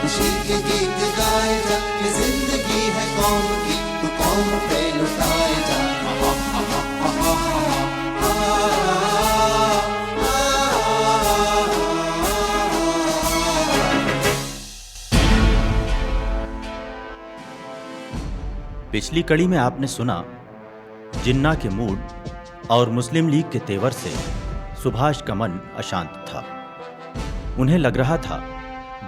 खुशी के गीत गाए जा, ये जिंदगी है कौम की, तू कौम पे लुटाए जा। पिछली कड़ी में आपने सुना जिन्ना के मूड और मुस्लिम लीग के तेवर से सुभाष का मन अशांत था। उन्हें लग रहा था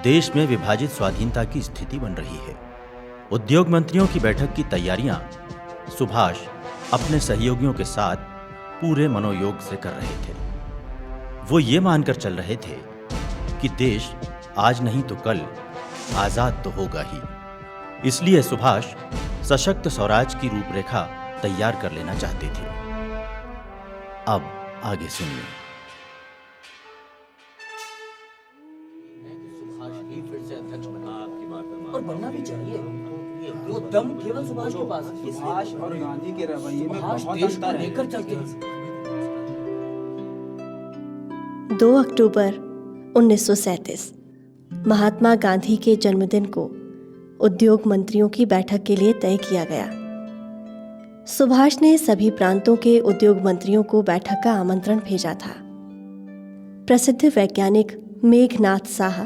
देश में विभाजित स्वाधीनता की स्थिति बन रही है। उद्योग मंत्रियों की बैठक की तैयारियां सुभाष अपने सहयोगियों के साथ पूरे मनोयोग से कर रहे थे। वो ये मानकर चल रहे थे कि देश आज नहीं तो कल आजाद तो होगा ही। इसलिए सुभाष सशक्त स्वराज की रूपरेखा तैयार कर लेना चाहते थे। अब आगे सुनिए। और बनना भी चाहिए। वो दम केवल सुभाष के पास है। सुभाष और गांधी के रवैये में बहुत देश को अंतर है। लेकर चलते हैं। 2 अक्टूबर 1937 महात्मा गांधी के जन्मदिन को उद्योग मंत्रियों की बैठक के लिए तय किया गया। सुभाष ने सभी प्रांतों के उद्योग मंत्रियों को बैठक का आमंत्रण भेजा था। प्रसिद्ध वैज्ञानिक मेघनाथ साहा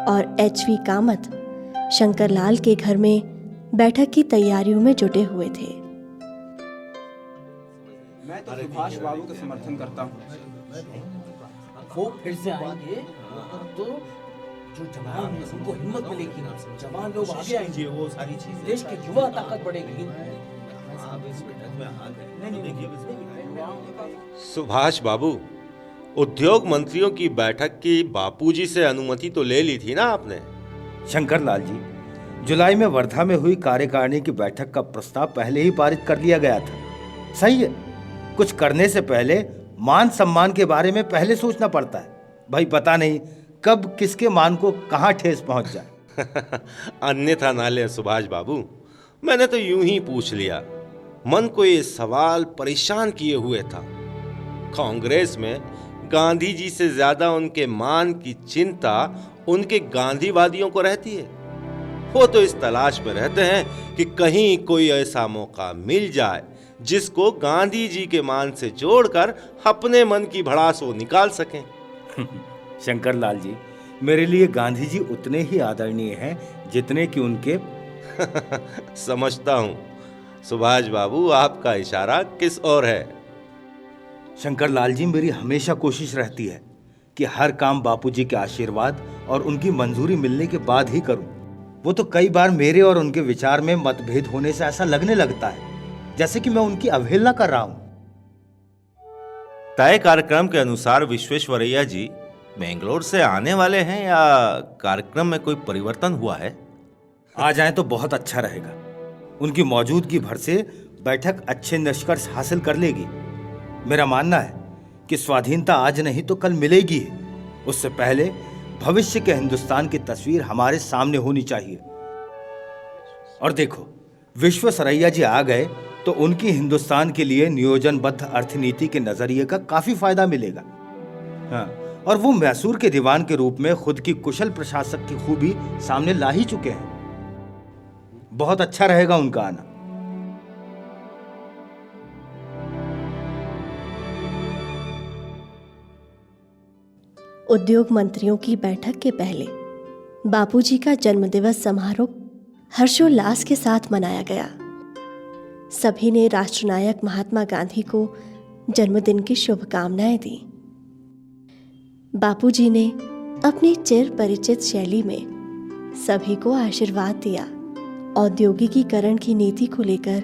और एच.वी. कामत शंकरलाल के घर में बैठक की तैयारियों में जुटे हुए थे। मैं तो सुभाष बाबू का समर्थन करता हूँ। वो फिर से आएंगे तो जो जवान हैं उनको हिम्मत मिलेगी। जवान लोग आगे आएंगे, वो सारी चीजें देश की युवा ताकत बढ़ेगी। सुभाष बाबू, उद्योग मंत्रियों की बैठक की बापूजी से अनुमति तो ले ली थी ना आपने? शंकरलाल जी, जुलाई में वर्धा में हुई कार्यकारिणी की बैठक का प्रस्ताव पहले ही पारित कर लिया गया था। सही है, कुछ करने से पहले मान सम्मान के बारे में पहले सोचना पड़ता है। भाई पता नहीं कब किसके मान को कहाँ ठेस पहुंच जाए। अन्यथा ना ले सुभाष बाबू, मैंने तो यूं ही पूछ लिया। मन को ये सवाल परेशान किए हुए था। कांग्रेस में गांधी जी से ज्यादा उनके मान की चिंता उनके गांधीवादियों को रहती है। वो तो इस तलाश में रहते हैं कि कहीं कोई ऐसा मौका मिल जाए जिसको गांधी जी के मान से जोड़कर अपने मन की भड़ास वो निकाल सकें। शंकरलाल जी, मेरे लिए गांधी जी उतने ही आदरणीय हैं जितने कि उनके समझता हूं सुभाष बाबू, आपका इशारा किस ओर है? शंकरलाल जी, मेरी हमेशा कोशिश रहती है कि हर काम बापूजी के आशीर्वाद और उनकी मंजूरी मिलने के बाद ही करूं। वो तो कई बार मेरे और उनके विचार में मतभेद होने से ऐसा लगने लगता है जैसे कि मैं उनकी अवहेलना कर रहा हूं। तय कार्यक्रम के अनुसार विश्वेश्वरैया जी बेंगलोर से आने वाले हैं या कार्यक्रम में कोई परिवर्तन हुआ है? आ जाएं तो बहुत अच्छा रहेगा। उनकी मौजूदगी भर से बैठक अच्छे निष्कर्ष हासिल कर लेगी। मेरा मानना है कि स्वाधीनता आज नहीं तो कल मिलेगी ही। उससे पहले भविष्य के हिंदुस्तान की तस्वीर हमारे सामने होनी चाहिए। और देखो, विश्वेश्वरैया जी आ गए तो उनकी हिंदुस्तान के लिए नियोजनबद्ध अर्थनीति के नजरिए का काफी फायदा मिलेगा। हाँ, और वो मैसूर के दीवान के रूप में खुद की कुशल प्रशासक की खूबी सामने ला ही चुके हैं। बहुत अच्छा रहेगा उनका आना। उद्योग मंत्रियों की बैठक के पहले बापूजी का जन्मदिवस समारोह हर्षोल्लास के साथ मनाया गया। सभी ने राष्ट्रनायक महात्मा गांधी को जन्मदिन की शुभकामनाएं दी। बापूजी ने अपनी चिर परिचित शैली में सभी को आशीर्वाद दिया। औद्योगिकीकरण की नीति को लेकर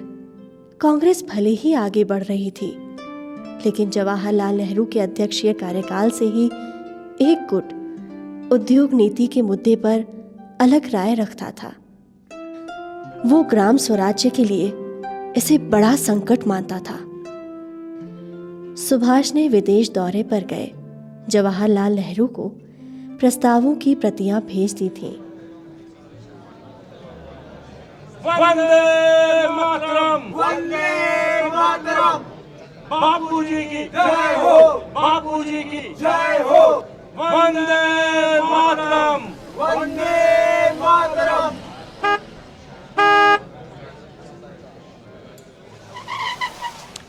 कांग्रेस भले ही आगे बढ़ रही थी, लेकिन जवाहरलाल नेहरू के अध्यक्षीय कार्यकाल से ही एक गुट उद्योग नीति के मुद्दे पर अलग राय रखता था। वो ग्राम स्वराज्य के लिए इसे बड़ा संकट मानता था। सुभाष ने विदेश दौरे पर गए जवाहरलाल नेहरू को प्रस्तावों की प्रतियां भेज दी थीं। वंदे मातरम, वंदे मातरम, बापूजी की जय हो, बापूजी की जय हो, वंदे मातरम, वंदे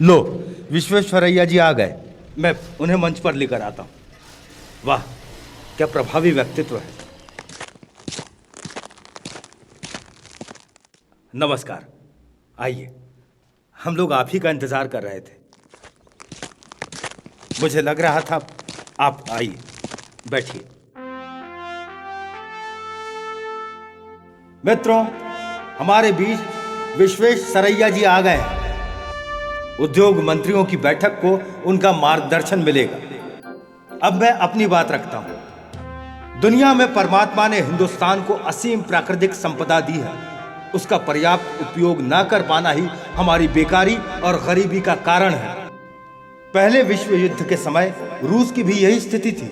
लो, विश्वेश्वरैया जी आ गए। मैं उन्हें मंच पर लेकर आता हूँ। वाह, क्या प्रभावी व्यक्तित्व है। नमस्कार, आइए। हम लोग आप ही का इंतजार कर रहे थे। मुझे लग रहा था आप आइए, बैठिए। मित्रों, हमारे बीच विश्वेश्वरैया जी आ गए हैं। उद्योग मंत्रियों की बैठक को उनका मार्गदर्शन मिलेगा। अब मैं अपनी बात रखता हूं। दुनिया में परमात्मा ने हिंदुस्तान को असीम प्राकृतिक संपदा दी है। उसका पर्याप्त उपयोग न कर पाना ही हमारी बेकारी और गरीबी का कारण है। पहले विश्व युद्ध के समय रूस की भी यही स्थिति थी,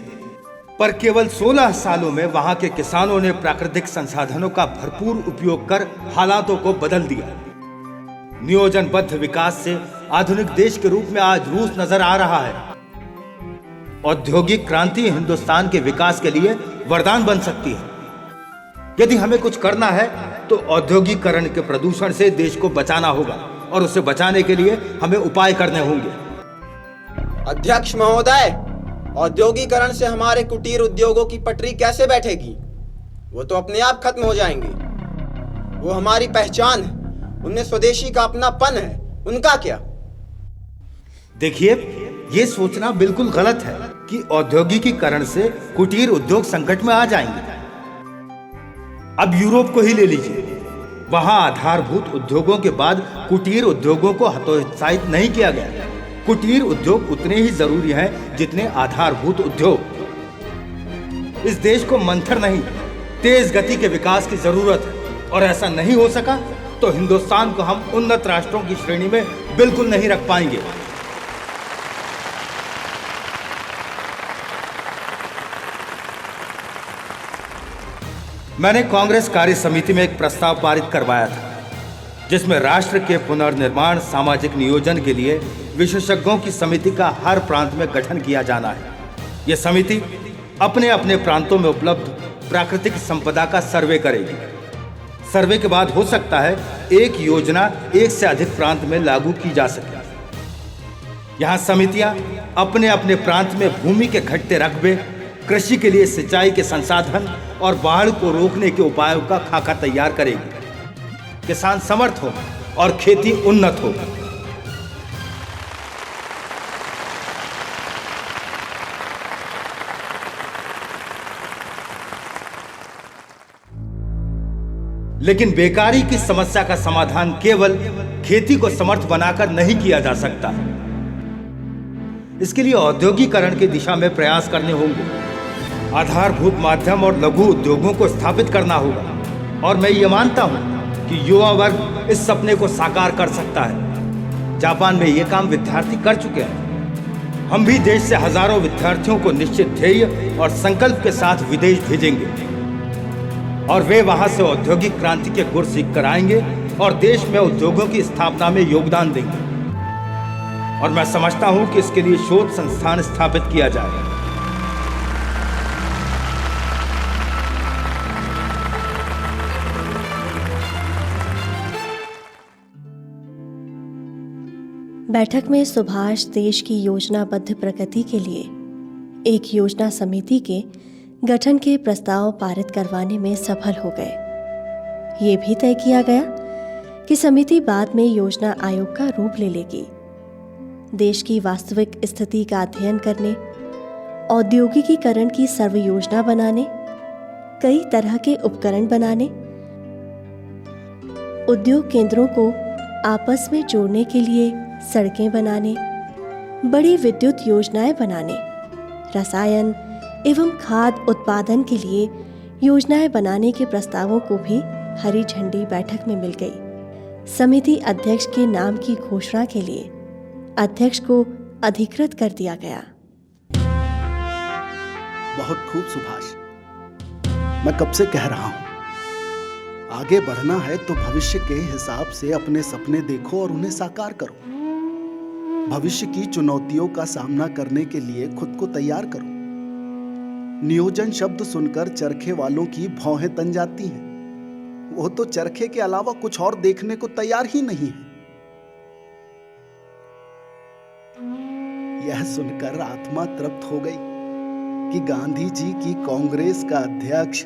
पर केवल 16 सालों में वहां के किसानों ने प्राकृतिक संसाधनों का भरपूर उपयोग कर हालातों को बदल दिया। नियोजनबद्ध विकास से आधुनिक देश के रूप में आज रूस नजर आ रहा है। औद्योगिक क्रांति हिंदुस्तान के विकास के लिए वरदान बन सकती है। यदि हमें कुछ करना है तो औद्योगिकरण के प्रदूषण से देश को बचाना होगा, और उसे बचाने के लिए हमें उपाय करने होंगे। अध्यक्ष महोदय, औद्योगिकरण से हमारे कुटीर उद्योगों की पटरी कैसे बैठेगी? वो तो अपने आप खत्म हो जाएंगे। वो हमारी पहचान है, उनमें स्वदेशी का अपनापन है, उनका क्या? देखिए, ये सोचना बिल्कुल गलत है कि औद्योगिकीकरण से कुटीर उद्योग संकट में आ जाएंगे। अब यूरोप को ही ले लीजिए। वहां आधारभूत उद्योगों के बाद कुटीर उद्योगों को हतोत्साहित नहीं किया गया। कुटीर उद्योग उतने ही जरूरी हैं जितने आधारभूत उद्योग। इस देश को मंथर नहीं, तेज गति के विकास की जरूरत है, और ऐसा नहीं हो सका तो हिंदुस्तान को हम उन्नत राष्ट्रों की श्रेणी में बिल्कुल नहीं रख पाएंगे। मैंने कांग्रेस कार्य समिति में एक प्रस्ताव पारित करवाया था, जिसमें राष्ट्र के पुनर्निर्माण सामाजिक नियोजन के लिए विशेषज्ञों की समिति का हर प्रांत में गठन किया जाना है। यह समिति अपने अपने प्रांतों में उपलब्ध प्राकृतिक संपदा का सर्वे करेगी। सर्वे के बाद हो सकता है एक योजना एक से अधिक प्रांत में लागू की जा सके। यहाँ समितियां अपने अपने प्रांत में भूमि के घटते रकबे, कृषि के लिए सिंचाई के संसाधन और बाढ़ को रोकने के उपायों का खाका तैयार करेगी। किसान समर्थ हो और खेती उन्नत हो। लेकिन बेकारी की समस्या का समाधान केवल खेती को समर्थ बनाकर नहीं किया जा सकता। इसके लिए औद्योगिकरण की दिशा में प्रयास करने होंगे। आधारभूत माध्यम और लघु उद्योगों को स्थापित करना होगा, और मैं ये मानता हूं कि युवा वर्ग इस सपने को साकार कर सकता है। जापान में ये काम विद्यार्थी कर चुके हैं। हम भी देश से हजारों विद्यार्थियों को निश्चित ध्येय और संकल्प के साथ विदेश भेजेंगे, और वे वहां से औद्योगिक क्रांति के गुर सीख कर आएंगे और देश में उद्योगों की स्थापना में योगदान देंगे। और मैं समझता हूं कि इसके लिए शोध संस्थान स्थापित किया जाए। बैठक में सुभाष देश की योजनाबद्ध प्रगति के लिए एक योजना समिति के गठन के प्रस्ताव पारित करवाने में सफल हो गए। ये भी तय किया गया कि समिति बाद में योजना आयोग का रूप ले लेगी। देश की वास्तविक स्थिति का अध्ययन करने, औद्योगिकीकरण की सर्व योजना बनाने, कई तरह के उपकरण बनाने, उद्योग केंद्रों को आपस में जोड़ने के लिए सड़कें बनाने, बड़ी विद्युत योजनाएं बनाने, रसायन एवं खाद उत्पादन के लिए योजनाएं बनाने के प्रस्तावों को भी हरी झंडी बैठक में मिल गई। समिति अध्यक्ष के नाम की घोषणा के लिए अध्यक्ष को अधिकृत कर दिया गया। बहुत खूब सुभाष, मैं कब से कह रहा हूं, आगे बढ़ना है तो भविष्य के हिसाब से अपने सपने देखो और उन्हें साकार करो। भविष्य की चुनौतियों का सामना करने के लिए खुद को तैयार करो। नियोजन शब्द सुनकर चरखे वालों की भौहें तन जाती हैं। वो तो चरखे के अलावा कुछ और देखने को तैयार ही नहीं है। यह सुनकर आत्मा तृप्त हो गई कि गांधी जी की कांग्रेस का अध्यक्ष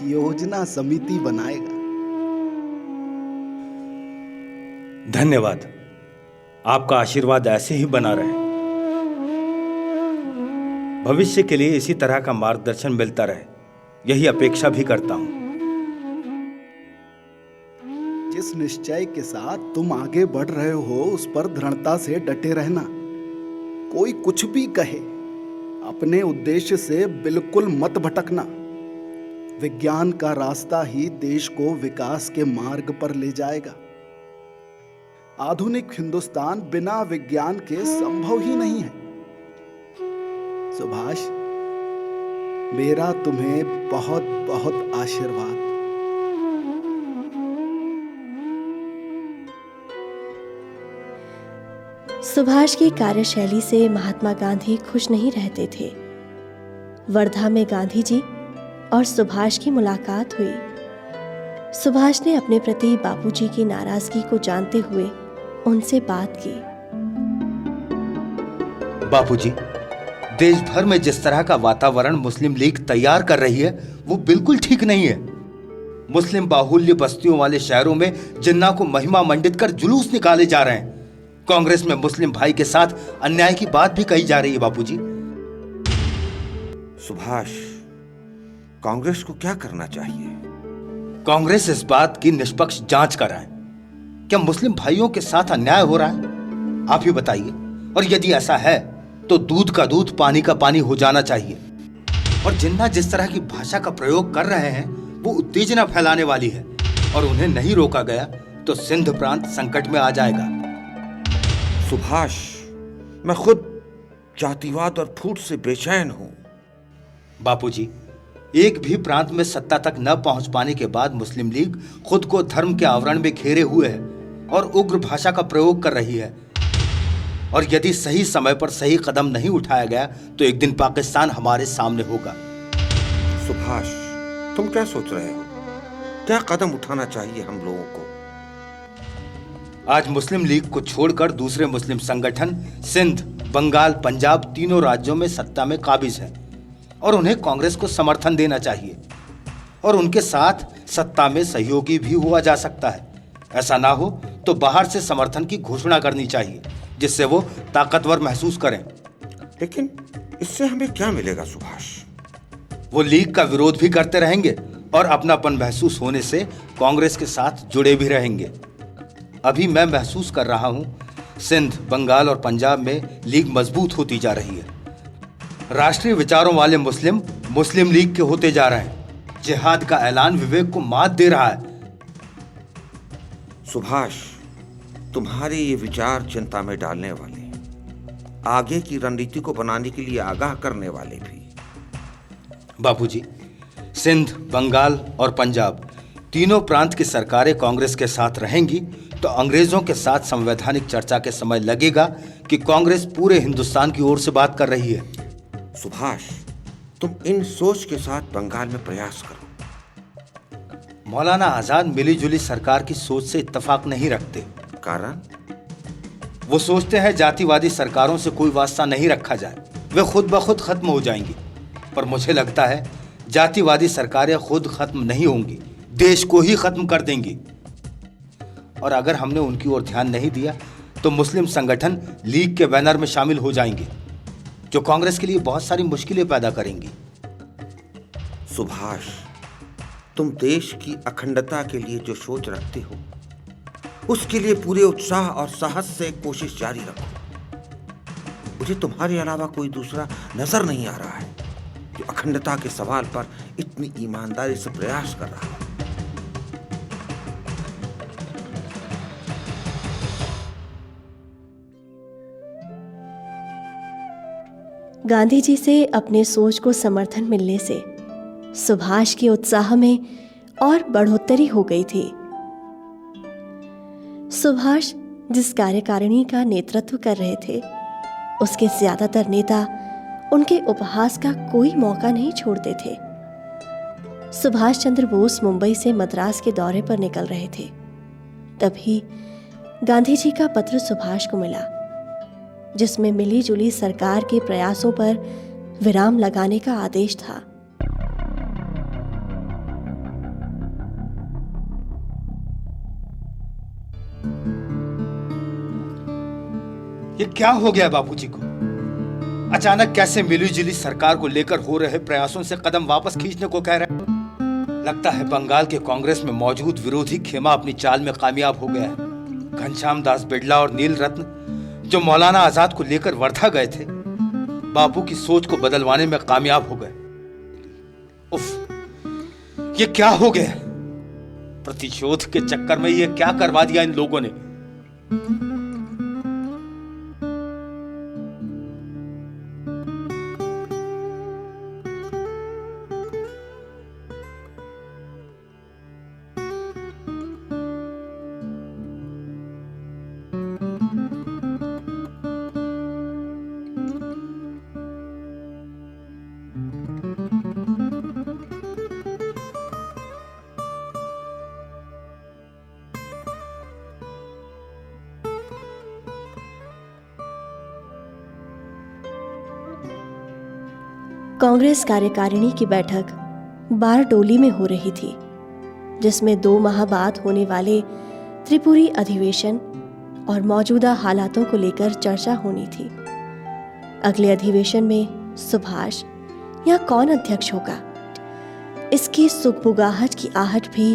योजना समिति बनाएगा। धन्यवाद। आपका आशीर्वाद ऐसे ही बना रहे। भविष्य के लिए इसी तरह का मार्गदर्शन मिलता रहे, यही अपेक्षा भी करता हूं। जिस निश्चय के साथ तुम आगे बढ़ रहे हो उस पर दृढ़ता से डटे रहना। कोई कुछ भी कहे, अपने उद्देश्य से बिल्कुल मत भटकना। विज्ञान का रास्ता ही देश को विकास के मार्ग पर ले जाएगा। आधुनिक हिंदुस्तान बिना विज्ञान के संभव ही नहीं है। सुभाष, मेरा तुम्हें बहुत बहुत आशीर्वाद। सुभाष की कार्यशैली से महात्मा गांधी खुश नहीं रहते थे। वर्धा में गांधी जी और सुभाष की मुलाकात हुई। सुभाष ने अपने प्रति बापूजी की नाराजगी को जानते हुए उनसे बात की। बापूजी, देश भर में जिस तरह का वातावरण मुस्लिम लीग तैयार कर रही है वो बिल्कुल ठीक नहीं है। मुस्लिम बाहुल्य बस्तियों वाले शहरों में जिन्ना को महिमा मंडित कर जुलूस निकाले जा रहे हैं। कांग्रेस में मुस्लिम भाई के साथ अन्याय की बात भी कही जा रही है। बापूजी, सुभाष, कांग्रेस को क्या करना चाहिए? कांग्रेस इस बात की निष्पक्ष जांच कराए। क्या मुस्लिम भाइयों के साथ अन्याय हो रहा है? आप ही बताइए। और यदि ऐसा है तो दूध का दूध, पानी का पानी हो जाना चाहिए। और जिन्ना जिस तरह की भाषा का प्रयोग कर रहे हैं वो उत्तेजना फैलाने वाली है, और उन्हें नहीं रोका गया तो सिंध प्रांत संकट में आ जाएगा। सुभाष, मैं खुद जातिवाद और फूट से बेचैन हूं। बापूजी, एक भी प्रांत में सत्ता तक न पहुंच पाने के बाद मुस्लिम लीग खुद को धर्म के आवरण में घेरे हुए है और उग्र भाषा का प्रयोग कर रही है। और यदि सही समय पर सही कदम नहीं उठाया गया तो एक दिन पाकिस्तान हमारे सामने होगा। सुभाष, तुम क्या सोच रहे हो? क्या कदम उठाना चाहिए हम लोगों को? आज मुस्लिम लीग को छोड़कर दूसरे मुस्लिम संगठन सिंध, बंगाल, पंजाब तीनों राज्यों में सत्ता में काबिज है और उन्हें कांग्रेस को समर्थन देना चाहिए और उनके साथ सत्ता में सहयोगी भी हुआ जा सकता है। ऐसा ना हो तो बाहर से समर्थन की घोषणा करनी चाहिए जिससे वो ताकतवर महसूस करें। लेकिन इससे हमें क्या मिलेगा सुभाष? वो लीग का विरोध भी करते रहेंगे और अपनापन महसूस होने से कांग्रेस के साथ जुड़े भी रहेंगे। अभी मैं महसूस कर रहा हूं सिंध, बंगाल और पंजाब में लीग मजबूत होती जा रही है। राष्ट्रीय विचारों वाले मुस्लिम लीग के होते जा रहे हैं। जिहाद का ऐलान विवेक को मात दे रहा है। सुभाष, तुम्हारे ये विचार चिंता में डालने वाले, आगे की रणनीति को बनाने के लिए आगाह करने वाले भी। बापूजी, सिंध, बंगाल और पंजाब तीनों प्रांत की सरकारें कांग्रेस के साथ रहेंगी तो अंग्रेजों के साथ संवैधानिक चर्चा के समय लगेगा कि कांग्रेस पूरे हिंदुस्तान की ओर से बात कर रही है। सुभाष, तुम इन सोच के साथ बंगाल में प्रयास करो। मौलाना आजाद मिलीजुली सरकार की सोच से इत्तेफाक नहीं रखते। कारण? वो सोचते हैं जातिवादी सरकारों से कोई वास्ता नहीं रखा जाए, वे खुद ब खुद खत्म हो जाएंगी। पर मुझे लगता है जातिवादी सरकारें खुद खत्म नहीं होंगी, देश को ही खत्म कर देंगी। और अगर हमने उनकी ओर ध्यान नहीं दिया तो मुस्लिम संगठन लीग के बैनर में शामिल हो जाएंगे जो कांग्रेस के लिए बहुत सारी मुश्किलें पैदा करेंगी। सुभाष, तुम देश की अखंडता के लिए जो सोच रखते हो उसके लिए पूरे उत्साह और साहस से कोशिश जारी रखो। मुझे तुम्हारे अलावा कोई दूसरा नजर नहीं आ रहा है जो अखंडता के सवाल पर इतनी ईमानदारी से प्रयास कर रहा है। गांधी जी से अपने सोच को समर्थन मिलने से सुभाष के उत्साह में और बढ़ोतरी हो गई थी। सुभाष जिस कार्यकारिणी का नेतृत्व कर रहे थे उसके ज्यादातर नेता उनके उपहास का कोई मौका नहीं छोड़ते थे। सुभाष चंद्र बोस मुंबई से मद्रास के दौरे पर निकल रहे थे। तभी गांधी जी का पत्र सुभाष को मिला। जिसमें मिली-जुली सरकार के प्रयासों पर विराम लगाने का आदेश था। ये क्या हो गया बापूजी को? अचानक कैसे मिलीजुली सरकार को लेकर हो रहे प्रयासों से कदम वापस खींचने को कह रहे हैं? लगता है बंगाल के कांग्रेस में मौजूद विरोधी खेमा अपनी चाल में कामयाब हो गया है। घनश्याम दास बिड़ला और नील रत्न जो मौलाना आजाद को लेकर वर्धा गए थे, बापू की सोच को बदलवाने में कामयाब हो गए। उफ, ये क्या हो गया? प्रतिशोध के चक्कर में ये क्या करवा दिया इन लोगों ने? कांग्रेस कार्यकारिणी की बैठक बारडोली में हो रही थी, जिसमें 2 माह बाद होने वाले त्रिपुरी अधिवेशन और मौजूदा हालातों को लेकर चर्चा होनी थी। अगले अधिवेशन में सुभाष या कौन अध्यक्ष होगा, इसकी सुगबुगाहट की आहट भी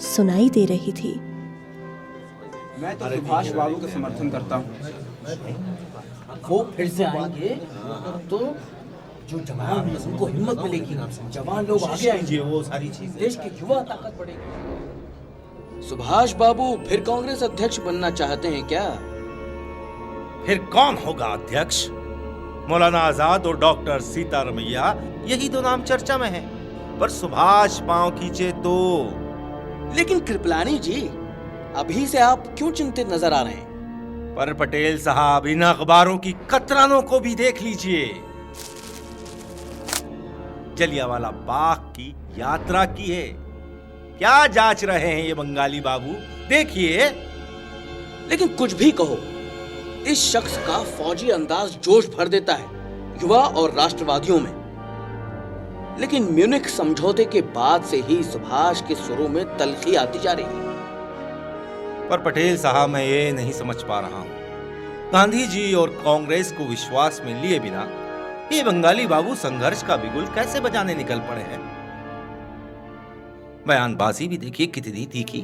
सुनाई दे रही थी। मैं तो सुभाष बाबू का समर्थन करता हूँ। वो फिर से आएंगे तो जो जवान हैं उनको हिम्मत मिलेगी, जवान लोग आगे आएंगे, वो सारी चीजें, देश की युवा ताकत बढ़ेगी। सुभाष बाबू फिर कांग्रेस अध्यक्ष बनना चाहते हैं क्या? फिर कौन होगा अध्यक्ष? मौलाना आजाद और डॉक्टर सीतारमैया, यही 2 नाम चर्चा में हैं। पर सुभाष पांव खींचे तो। लेकिन कृपलानी जी, अभी से आप क्यों चिंतित नजर आ रहे हैं? पर पटेल साहब, इन अखबारों की कतरानों को भी देख लीजिए। जलियांवाला बाग की यात्रा की है। क्या जांच रहे हैं ये बंगाली बाबू? देखिए। लेकिन कुछ भी कहो, इस शख्स का फौजी अंदाज जोश भर देता है युवा और राष्ट्रवादियों में। लेकिन म्यूनिख समझौते के बाद से ही सुभाष के सुरों में तलखी आती जा रही है। पर पटेल साहब, मैं ये नहीं समझ पा रहा हूं, गांधी जी और कांग्रेस को विश्वास में लिए बिना ये बंगाली बाबू संघर्ष का बिगुल कैसे बजाने निकल पड़े हैं? बयानबाजी भी देखिए कितनी तीखी।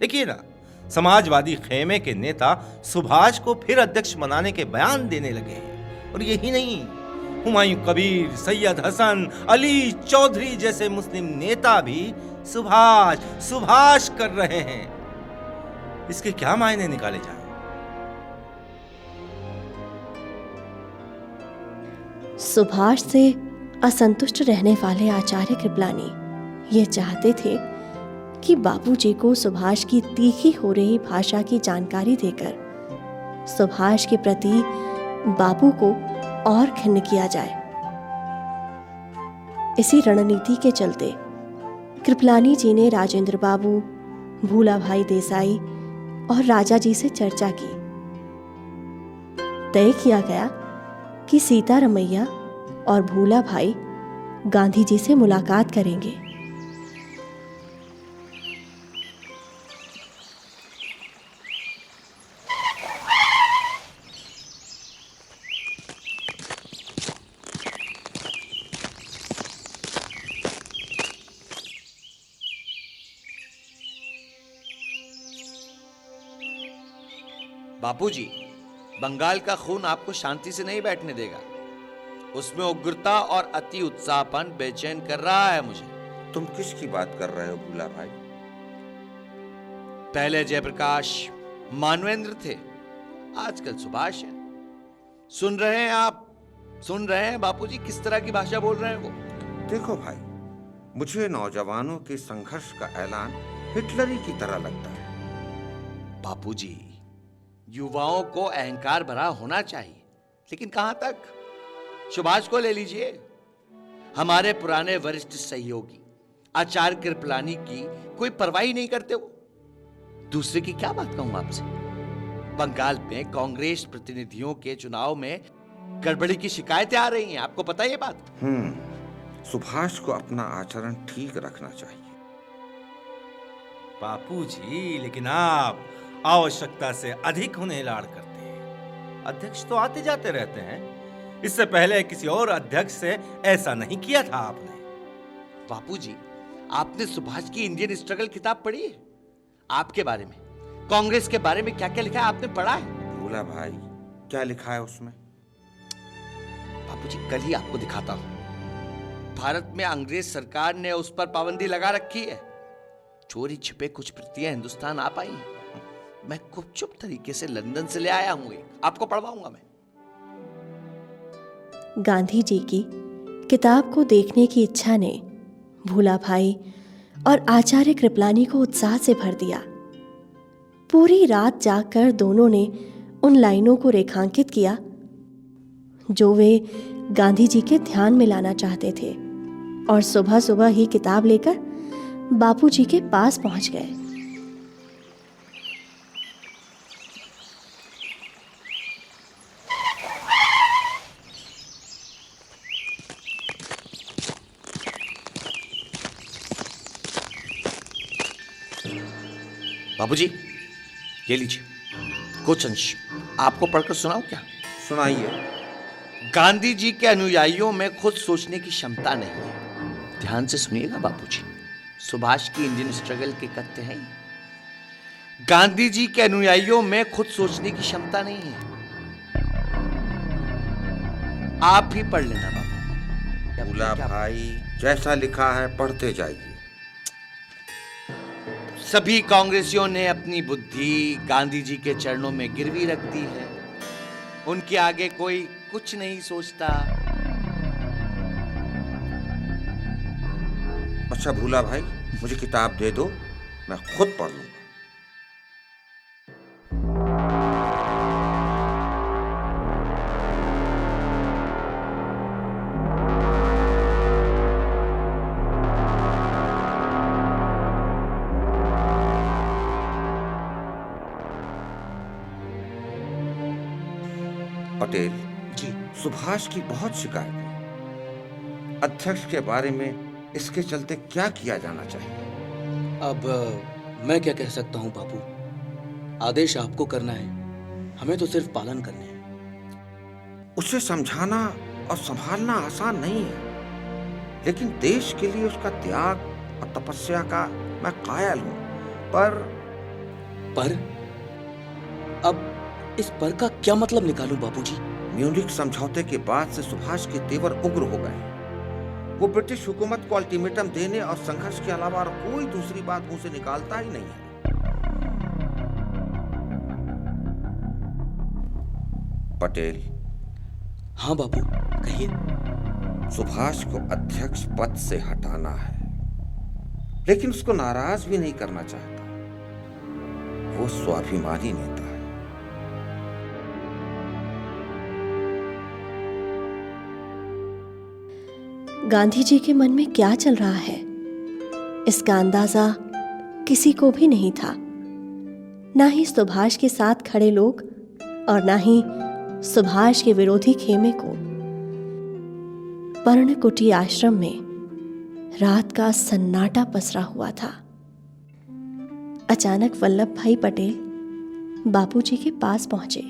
देखिए ना, समाजवादी खेमे के नेता सुभाष को फिर अध्यक्ष बनाने के बयान देने लगे हैं। और यही नहीं, हुमायूं कबीर, सैयद हसन, अली चौधरी जैसे मुस्लिम नेता भी सुभाष सुभाष कर रहे हैं। इसके क्या मायने निकाले जाएं? सुभाष से असंतुष्ट रहने वाले आचार्य कृपलानी ये चाहते थे कि बापूजी को सुभाष की तीखी हो रही भाषा की जानकारी देकर सुभाष के प्रति बापू को और खिन्न किया जाए। इसी रणनीति के चलते कृपलानी जी ने राजेंद्र बाबू, भूला भाई देसाई और राजा जी से चर्चा की। तय किया गया कि सीतारमैया और भूला भाई गांधी जी से मुलाकात करेंगे। बापूजी, बंगाल का खून आपको शांति से नहीं बैठने देगा। उसमें उग्रता और अति उत्साहपन बेचैन कर रहा है मुझे। तुम किसकी बात कर रहे हो भूला भाई? पहले जयप्रकाश, मानवेंद्र थे, आजकल सुभाष है। सुन रहे हैं आप? सुन रहे हैं बापूजी किस तरह की भाषा बोल रहे हैं वो? देखो भाई, मुझे नौजवानों के संघर्ष का ऐलान हिटलरी की तरह लगता है। बापूजी, युवाओं को अहंकार भरा होना चाहिए, लेकिन कहां तक? सुभाष को ले लीजिए, हमारे पुराने वरिष्ठ सहयोगी आचार्य कृपलानी की कोई परवाही नहीं करते वो। दूसरे की क्या बात कहूं आपसे? बंगाल में कांग्रेस प्रतिनिधियों के चुनाव में गड़बड़ी की शिकायतें आ रही हैं, आपको पता है ये बात? सुभाष को अपना आचरण ठीक रखना चाहिए। बापूजी, लेकिन आप आवश्यकता से अधिक उन्हें लाड़ करते हैं। अध्यक्ष तो आते जाते रहते हैं, इससे पहले किसी और अध्यक्ष से ऐसा नहीं किया था आपने। बापूजी, आपने सुभाष की इंडियन स्ट्रगल किताब पढ़ी है? आपके बारे में, कांग्रेस के बारे में क्या क्या लिखा है आपने पढ़ा है? भूला भाई, क्या लिखा है उसमें? बापूजी, कल ही आपको दिखाता हूं। भारत में अंग्रेज सरकार ने उस पर पाबंदी लगा रखी है। चोरी छिपे कुछ प्रतियां हिंदुस्तान आ पाई हैं। मैं गुपचुप तरीके से लंदन से ले आया हूं, आपको पढ़वाऊंगा मैं। गांधी जी की किताब को देखने की इच्छा ने भूला भाई और आचार्य कृपलानी को उत्साह से भर दिया। पूरी रात जागकर दोनों ने उन लाइनों को रेखांकित किया जो वे गांधी जी के ध्यान में लाना चाहते थे, और सुबह सुबह ही किताब लेकर बापूजी के पास पहुंच गए। बाबूजी, ये लीजिए कुछ अंश आपको पढ़कर सुनाऊं क्या? सुनाइए। गांधी जी के अनुयायियों में खुद सोचने की क्षमता नहीं है। ध्यान से सुनिएगा बापूजी, सुभाष की इंडियन स्ट्रगल के कथ्य हैं। गांधी जी के अनुयायियों में खुद सोचने की क्षमता नहीं है। आप ही पढ़ लेना बाबू। भूला भाई, जैसा लिखा है पढ़ते जाइए। सभी कांग्रेसियों ने अपनी बुद्धि गांधी जी के चरणों में गिरवी रख दी है। उनके आगे कोई कुछ नहीं सोचता। अच्छा भूला भाई, मुझे किताब दे दो, मैं खुद पढ़ लूंगा। पटेल जी, सुभाष की बहुत शिकायत है। अध्यक्ष के बारे में इसके चलते क्या किया जाना चाहिए? अब मैं क्या कह सकता हूं बापू, आदेश आपको करना है, हमें तो सिर्फ पालन करने हैं। उसे समझाना और संभालना आसान नहीं है, लेकिन देश के लिए उसका त्याग और तपस्या का मैं कायल हूं। पर अब इस पर का क्या मतलब निकालूं बापूजी? म्यूनिख समझौते के बाद से सुभाष के तेवर उग्र हो गए। वो ब्रिटिश हुकूमत को अल्टीमेटम देने और संघर्ष के अलावा और कोई दूसरी बात मुंह से निकालता ही नहीं है। पटेल। हाँ बापू, कहिए। सुभाष को अध्यक्ष पद से हटाना है, लेकिन उसको नाराज भी नहीं करना चाहता। वो स्वाभिमानी नेता है। गांधी जी के मन में क्या चल रहा है, इसका अंदाजा किसी को भी नहीं था। ना ही सुभाष के साथ खड़े लोग और ना ही सुभाष के विरोधी खेमे को। पर्णकुटी आश्रम में रात का सन्नाटा पसरा हुआ था। अचानक वल्लभ भाई पटेल बापूजी के पास पहुंचे।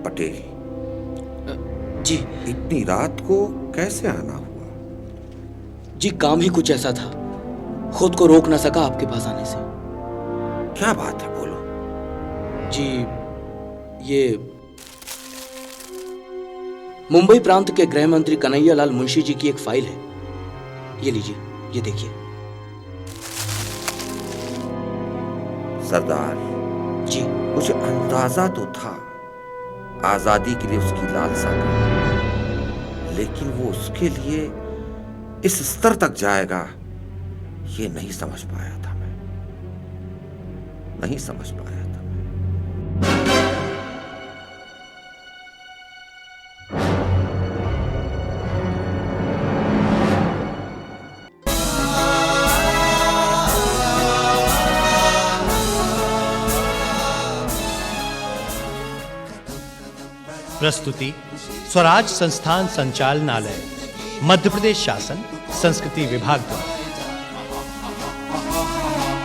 पटेल जी। इतनी रात को कैसे आना हुआ? जी, काम ही कुछ ऐसा था, खुद को रोक ना सका आपके पास आने से। क्या बात है, बोलो। जी, ये मुंबई प्रांत के गृह मंत्री कन्हैयालाल मुंशी जी की एक फाइल है। ये लीजिए, ये देखिए। सरदार जी, मुझे अंदाजा तो था आजादी के लिए उसकी लालसा का, लेकिन वो उसके लिए इस स्तर तक जाएगा ये नहीं समझ पाया था मैं, नहीं समझ पाया था। प्रस्तुति स्वराज संस्थान संचालनालय, मध्य प्रदेश शासन संस्कृति विभाग द्वारा।